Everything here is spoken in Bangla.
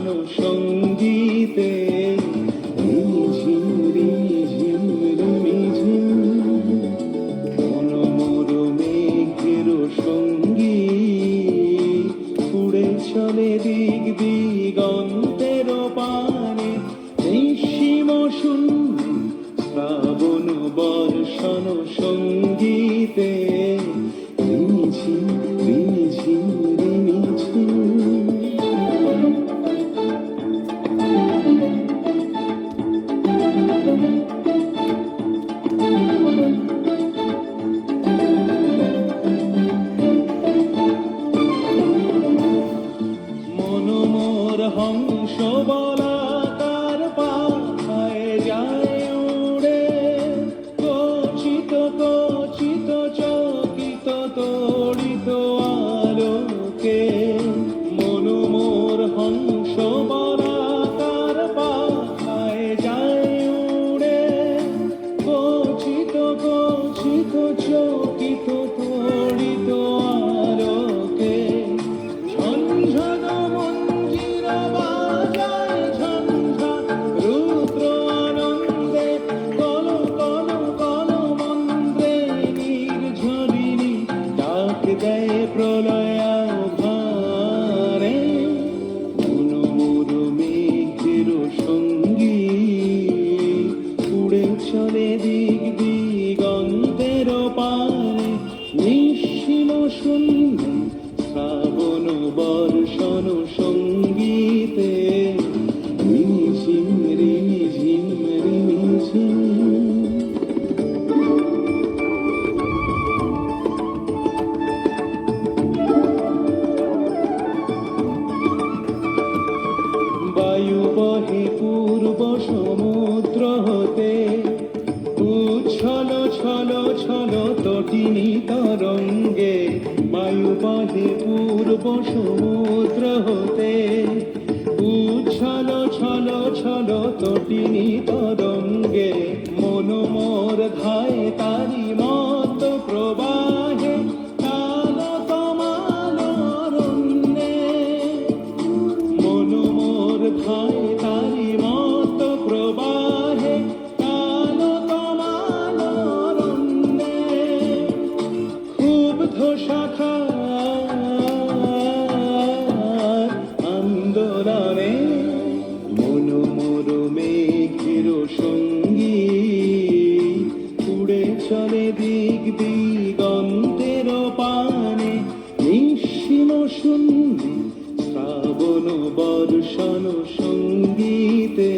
বর্ষণ সঙ্গীতে রিঝিম রিঝিম রিঝিম মনোমর মেঘের সঙ্গীত উড়ে চলে দিক দিগন্তের পানে নিঃসীম শূন্য শ্রাবণ বর্ষণ সঙ্গীতে রিঝিম রিঝিম রিঝিম। মনোমর হংস বলাকার পাখায় যায় উড়ে কচিত কচিত চকিত তড়িত আলোকে মনোমর হংস বলাকার পাখায় যায় উড়ে কচিত কচিত চকিত তড়িত আলোকে ঝনঝন মঞ্জির বাজায় ঝনঝন রুদ্র আনন্দে কল কল কল মন্দ্রে নির্ঝরিণী ডাক দেয় প্রলয়াভারে মনোমর মেঘের সঙ্গীত উড়ে চলে দিক দিগন্তের পানে নিঃসীম শূন্য শ্রাবণ বর্ষণ সঙ্গীতে রিঝিম রিঝিম রিঝিম। বায়ু বহে পূর্ব সমুদ্র হতে উচ্ছল ছল ছল তটিনী তরঙ্গে বায়ু বহে পূর্ব সমুদ্র হতে উচ্ছল ছল ছল তটিনী তরঙ্গে মনোমর ধায় তারি মত প্রবাহে কাল তমাল অরণ্যে মনোমর ধায় তারি মত প্রবাহে কাল তমাল অরণ্যে ক্ষুব্ধ শাখার আন্দোলনে মনোমর মেঘের সঙ্গীত উড়ে চলে দিক দিগন্তের পানে নিঃসীম শূন্য শ্রাবণ বর্ষণ সঙ্গীতে